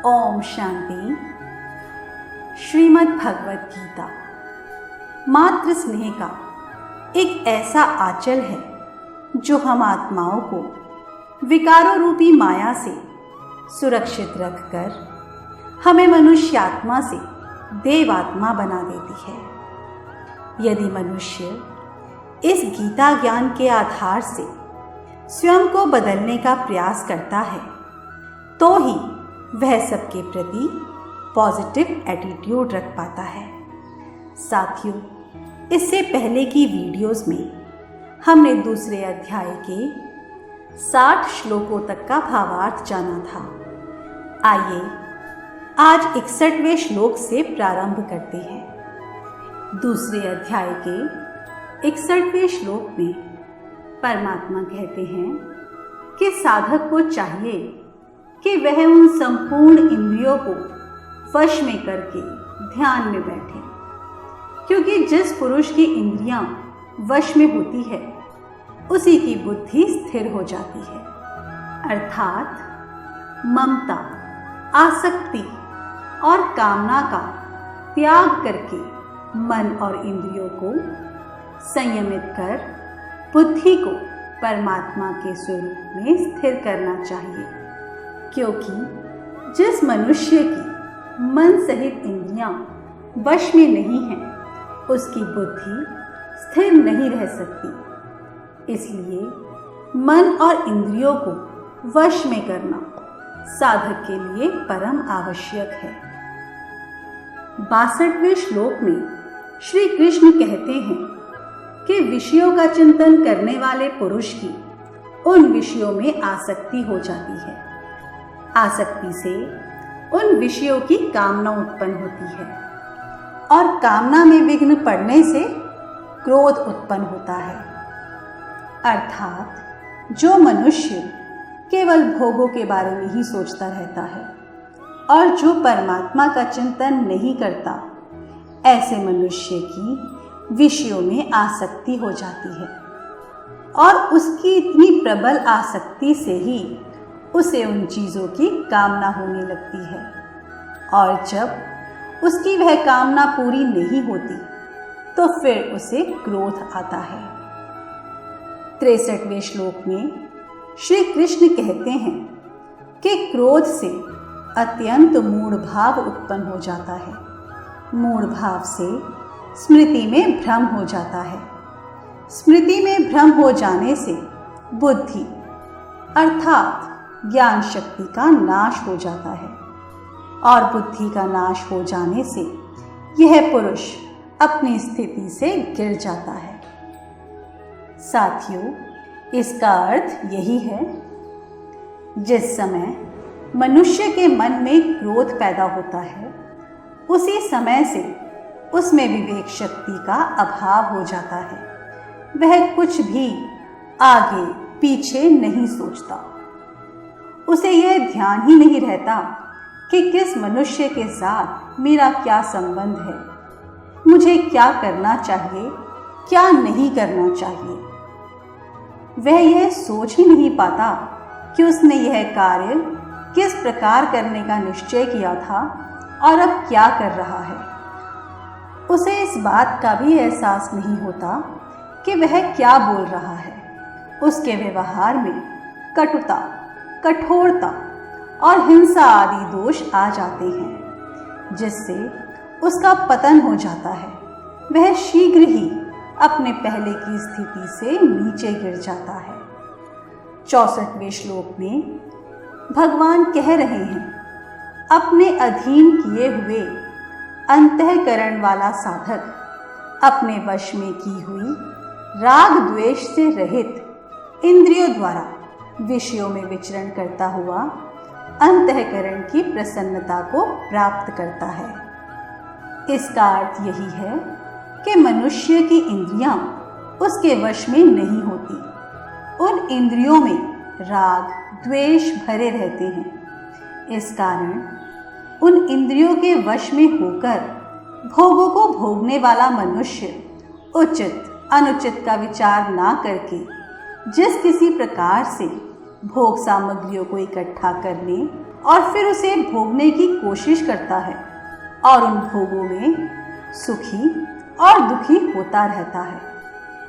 ओम शांति। श्रीमद् भगवत गीता मातृ स्नेह का एक ऐसा आंचल है जो हम आत्माओं को विकारों रूपी माया से सुरक्षित रखकर हमें मनुष्य आत्मा से देवात्मा बना देती है। यदि मनुष्य इस गीता ज्ञान के आधार से स्वयं को बदलने का प्रयास करता है तो ही वह सबके प्रति पॉजिटिव एटीट्यूड रख पाता है। साथियों, इससे पहले की वीडियोस में हमने दूसरे अध्याय के 60 श्लोकों तक का भावार्थ जाना था। आइए आज 61वें श्लोक से प्रारंभ करते हैं। दूसरे अध्याय के 61वें श्लोक में परमात्मा कहते हैं कि साधक को चाहिए कि वह उन संपूर्ण इंद्रियों को वश में करके ध्यान में बैठे, क्योंकि जिस पुरुष की इंद्रियां वश में होती है उसी की बुद्धि स्थिर हो जाती है। अर्थात ममता, आसक्ति और कामना का त्याग करके मन और इंद्रियों को संयमित कर बुद्धि को परमात्मा के स्वरूप में स्थिर करना चाहिए, क्योंकि जिस मनुष्य की मन सहित इंद्रियां वश में नहीं है उसकी बुद्धि स्थिर नहीं रह सकती। इसलिए मन और इंद्रियों को वश में करना साधक के लिए परम आवश्यक है। 62वें श्लोक में श्री कृष्ण कहते हैं कि विषयों का चिंतन करने वाले पुरुष की उन विषयों में आसक्ति हो जाती है। आसक्ति से उन विषयों की कामना उत्पन्न होती है और कामना में विघ्न पड़ने से क्रोध उत्पन्न होता है। अर्थात जो मनुष्य केवल भोगों के बारे में ही सोचता रहता है और जो परमात्मा का चिंतन नहीं करता, ऐसे मनुष्य की विषयों में आसक्ति हो जाती है और उसकी इतनी प्रबल आसक्ति से ही उसे उन चीज़ों की कामना होने लगती है और जब उसकी वह कामना पूरी नहीं होती तो फिर उसे क्रोध आता है। 63वें श्लोक में श्री कृष्ण कहते हैं कि क्रोध से अत्यंत मूढ़ भाव उत्पन्न हो जाता है। मूढ़ भाव से स्मृति में भ्रम हो जाता है। स्मृति में भ्रम हो जाने से बुद्धि अर्थात ज्ञान शक्ति का नाश हो जाता है और बुद्धि का नाश हो जाने से यह पुरुष अपनी स्थिति से गिर जाता है। साथियों, इसका अर्थ यही है, जिस समय मनुष्य के मन में क्रोध पैदा होता है उसी समय से उसमें विवेक शक्ति का अभाव हो जाता है। वह कुछ भी आगे पीछे नहीं सोचता। उसे यह ध्यान ही नहीं रहता कि किस मनुष्य के साथ मेरा क्या संबंध है, मुझे क्या करना चाहिए, क्या नहीं करना चाहिए। वह यह सोच ही नहीं पाता कि उसने यह कार्य किस प्रकार करने का निश्चय किया था और अब क्या कर रहा है। उसे इस बात का भी एहसास नहीं होता कि वह क्या बोल रहा है। उसके व्यवहार में कटुता, कठोरता और हिंसा आदि दोष आ जाते हैं, जिससे उसका पतन हो जाता है। वह शीघ्र ही अपने पहले की स्थिति से नीचे गिर जाता है। 64वें श्लोक में भगवान कह रहे हैं, अपने अधीन किए हुए अंतःकरण वाला साधक अपने वश में की हुई राग द्वेष से रहित इंद्रियों द्वारा विषयों में विचरण करता हुआ अंतःकरण की प्रसन्नता को प्राप्त करता है। इसका अर्थ यही है कि मनुष्य की इंद्रियां उसके वश में नहीं होती। उन इंद्रियों में राग द्वेष भरे रहते हैं। इस कारण उन इंद्रियों के वश में होकर भोगों को भोगने वाला मनुष्य उचित अनुचित का विचार ना करके जिस किसी प्रकार से भोग सामग्रियों को इकट्ठा करने और फिर उसे भोगने की कोशिश करता है और उन भोगों में सुखी और दुखी होता रहता है।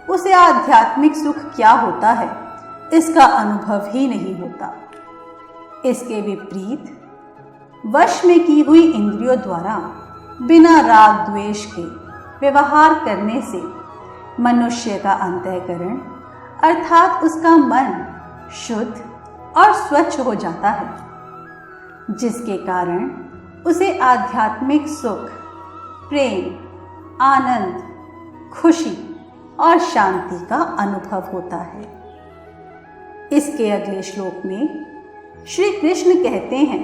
उसे आध्यात्मिक सुख क्या होता है इसका अनुभव ही नहीं होता। इसके विपरीत वश में की हुई इंद्रियों द्वारा बिना राग द्वेष के व्यवहार करने से मनुष्य का अंतःकरण अर्थात उसका मन शुद्ध और स्वच्छ हो जाता है, जिसके कारण उसे आध्यात्मिक सुख, प्रेम, आनंद, खुशी और शांति का अनुभव होता है। इसके अगले श्लोक में श्री कृष्ण कहते हैं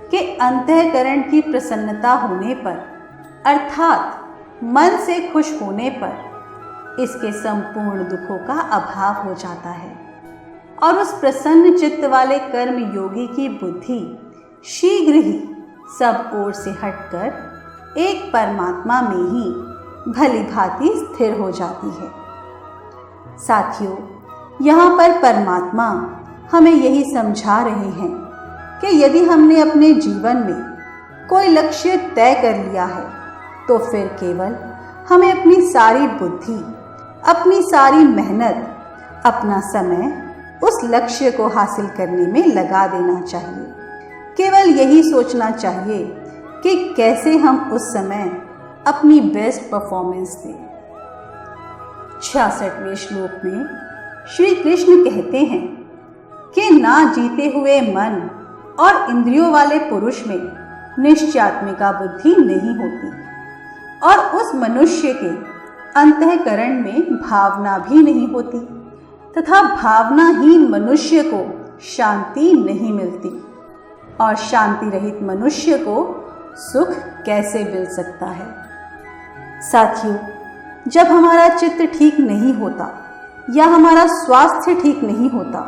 कि अंतःकरण की प्रसन्नता होने पर अर्थात मन से खुश होने पर इसके संपूर्ण दुखों का अभाव हो जाता है और उस प्रसन्न चित्त वाले कर्म योगी की बुद्धि शीघ्र ही सब ओर से हटकर एक परमात्मा में ही भली भांति स्थिर हो जाती है। साथियों, यहाँ पर परमात्मा हमें यही समझा रहे हैं कि यदि हमने अपने जीवन में कोई लक्ष्य तय कर लिया है तो फिर केवल हमें अपनी सारी बुद्धि, अपनी सारी मेहनत, अपना समय उस लक्ष्य को हासिल करने में लगा देना चाहिए। केवल यही सोचना चाहिए कि कैसे हम उस समय अपनी बेस्ट परफॉर्मेंस दें। 66वें श्लोक में श्री कृष्ण कहते हैं कि ना जीते हुए मन और इंद्रियों वाले पुरुष में निश्चयात्मिका बुद्धि नहीं होती और उस मनुष्य के अंतःकरण में भावना भी नहीं होती तथा भावनाहीन मनुष्य को शांति नहीं मिलती और शांति रहित मनुष्य को सुख कैसे मिल सकता है। साथियों, जब हमारा चित्त ठीक नहीं होता या हमारा स्वास्थ्य ठीक नहीं होता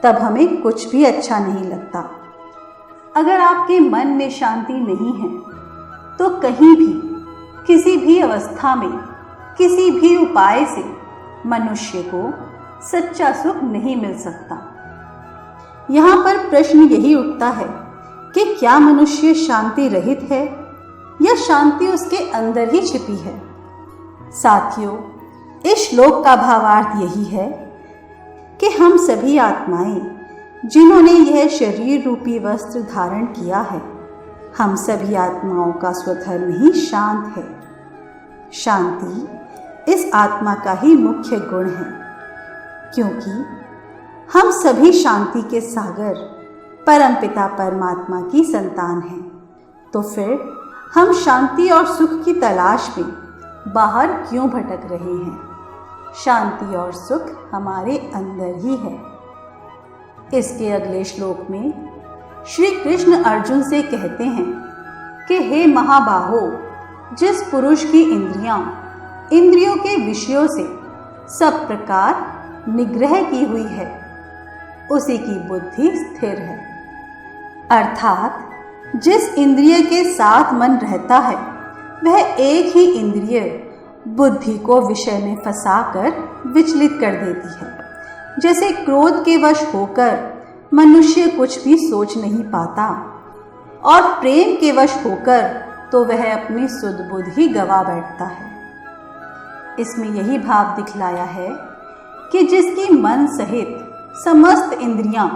तब हमें कुछ भी अच्छा नहीं लगता। अगर आपके मन में शांति नहीं है तो कहीं भी, किसी भी अवस्था में, किसी भी उपाय से मनुष्य को सच्चा सुख नहीं मिल सकता। यहाँ पर प्रश्न यही उठता है कि क्या मनुष्य शांति रहित है या शांति उसके अंदर ही छिपी है। साथियों, इस श्लोक का भावार्थ यही है कि हम सभी आत्माएं जिन्होंने यह शरीर रूपी वस्त्र धारण किया है, हम सभी आत्माओं का स्वधर्म ही शांत है। शांति इस आत्मा का ही मुख्य गुण है, क्योंकि हम सभी शांति के सागर परमपिता परमात्मा की संतान हैं। तो फिर हम शांति और सुख की तलाश में बाहर क्यों भटक रहे हैं। शांति और सुख हमारे अंदर ही है। इसके अगले श्लोक में श्री कृष्ण अर्जुन से कहते हैं कि हे महाबाहो, जिस पुरुष की इंद्रियां इंद्रियों के विषयों से सब प्रकार निग्रह की हुई है, उसी की बुद्धि स्थिर है। अर्थात जिस इंद्रिय के साथ मन रहता है वह एक ही इंद्रिय बुद्धि को विषय में फंसाकर विचलित कर देती है। जैसे क्रोध के वश होकर मनुष्य कुछ भी सोच नहीं पाता और प्रेम के वश होकर तो वह अपनी सुध बुध ही गवा बैठता है। इसमें यही भाव दिखलाया है कि जिसकी मन सहित समस्त इंद्रियां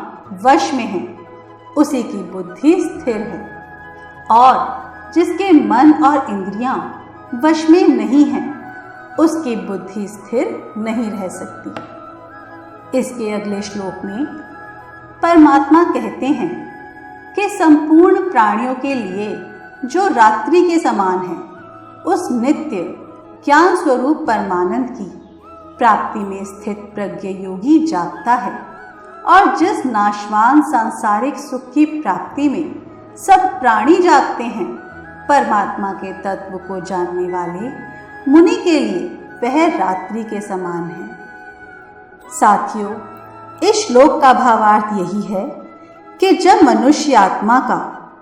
वश में हैं, उसी की बुद्धि स्थिर है और जिसके मन और इंद्रियां वश में नहीं हैं, उसकी बुद्धि स्थिर नहीं रह सकती। इसके अगले श्लोक में परमात्मा कहते हैं कि संपूर्ण प्राणियों के लिए जो रात्रि के समान है, उस नित्य ज्ञान स्वरूप परमानंद की प्राप्ति में स्थित प्रज्ञ योगी जागता है और जिस नाशवान सांसारिक सुख की प्राप्ति में सब प्राणी जागते हैं, परमात्मा के तत्व को जानने वाले मुनि के लिए वह रात्रि के समान है। साथियों, इस श्लोक का भावार्थ यही है कि जब मनुष्य आत्मा का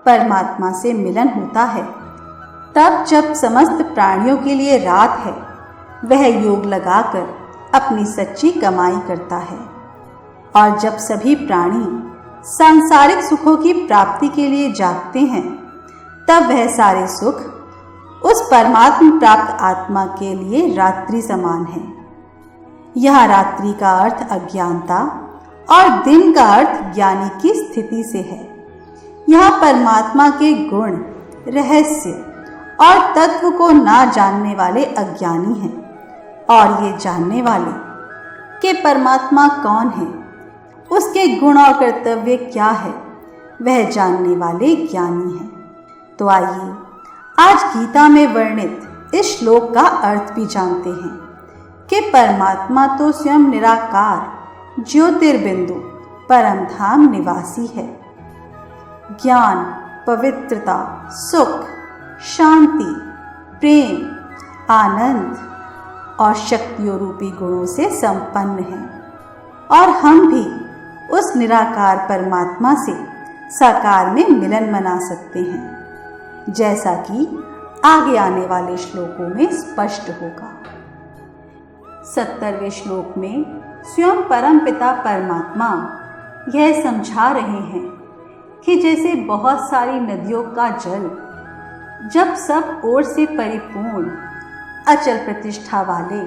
परमात्मा से मिलन होता है, तब जब समस्त प्राणियों के लिए रात है, वह योग लगाकर अपनी सच्ची कमाई करता है और जब सभी प्राणी सांसारिक सुखों की प्राप्ति के लिए जागते हैं, तब वह सारे सुख उस परमात्मा प्राप्त आत्मा के लिए रात्रि समान है। यह रात्रि का अर्थ अज्ञानता और दिन का अर्थ ज्ञानी की स्थिति से है। यह परमात्मा के गुण, रहस्य और तत्व को ना जानने वाले अज्ञानी हैं, और ये जानने वाले कि परमात्मा कौन है, उसके गुण और कर्तव्य क्या है, वह जानने वाले ज्ञानी हैं। तो आइए आज गीता में वर्णित इस श्लोक का अर्थ भी जानते हैं कि परमात्मा तो स्वयं निराकार ज्योतिर्बिंदु परम धाम निवासी है। ज्ञान, पवित्रता, सुख, शांति, प्रेम, आनंद और शक्तियों रूपी गुणों से संपन्न है, और हम भी उस निराकार परमात्मा से साकार में मिलन मना सकते हैं, जैसा कि आगे आने वाले श्लोकों में स्पष्ट होगा। 70वें श्लोक में स्वयं परमपिता परमात्मा यह समझा रहे हैं कि जैसे बहुत सारी नदियों का जल जब सब ओर से परिपूर्ण अचल प्रतिष्ठा वाले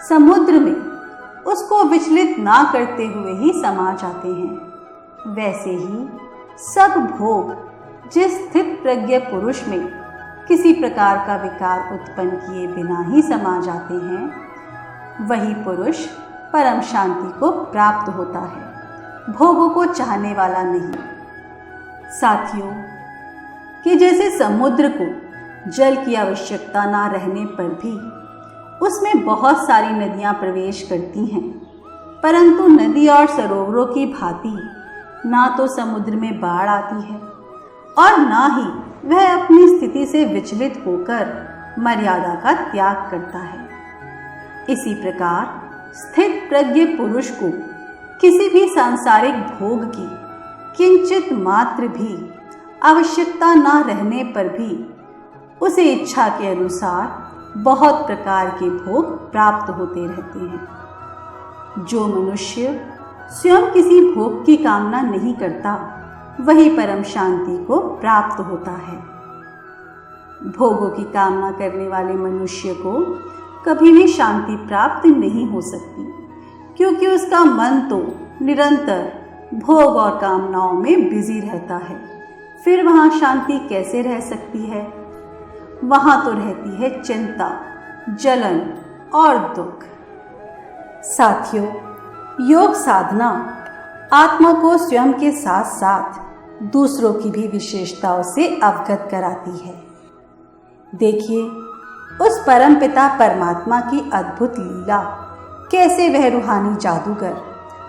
समुद्र में उसको विचलित ना करते हुए ही समा जाते हैं, वैसे ही सब भोग जिस स्थित प्रज्ञ पुरुष में किसी प्रकार का विकार उत्पन्न किए बिना ही समा जाते हैं, वही पुरुष परम शांति को प्राप्त होता है, भोगों को चाहने वाला नहीं। साथियों, कि जैसे समुद्र को जल की आवश्यकता ना रहने पर भी उसमें बहुत सारी नदियां प्रवेश करती हैं, परंतु नदी और सरोवरों की भांति ना तो समुद्र में बाढ़ आती है और ना ही वह अपनी स्थिति से विचलित होकर मर्यादा का त्याग करता है। इसी प्रकार स्थित प्रज्ञ पुरुष को किसी भी सांसारिक भोग की किंचित मात्र भी आवश्यकता ना रहने पर भी उसे इच्छा के अनुसार बहुत प्रकार के भोग प्राप्त होते रहते हैं। जो मनुष्य स्वयं किसी भोग की कामना नहीं करता, वही परम शांति को प्राप्त होता है। भोगों की कामना करने वाले मनुष्य को कभी भी शांति प्राप्त नहीं हो सकती, क्योंकि उसका मन तो निरंतर भोग और कामनाओं में बिजी रहता है। फिर वहाँ शांति कैसे रह सकती है? वहाँ तो रहती है चिंता, जलन और दुख। साथियों, योग साधना आत्मा को स्वयं के साथ साथ दूसरों की भी विशेषताओं से अवगत कराती है। देखिए उस परमपिता परमात्मा की अद्भुत लीला, कैसे वह रूहानी जादूगर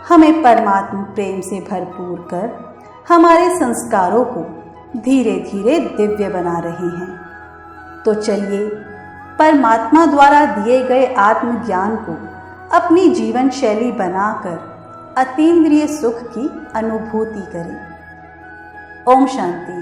हमें परमात्मा प्रेम से भरपूर कर हमारे संस्कारों को धीरे धीरे दिव्य बना रहे हैं। तो चलिए परमात्मा द्वारा दिए गए आत्मज्ञान को अपनी जीवन शैली बनाकर अतीन्द्रिय सुख की अनुभूति करें। ओम शांति।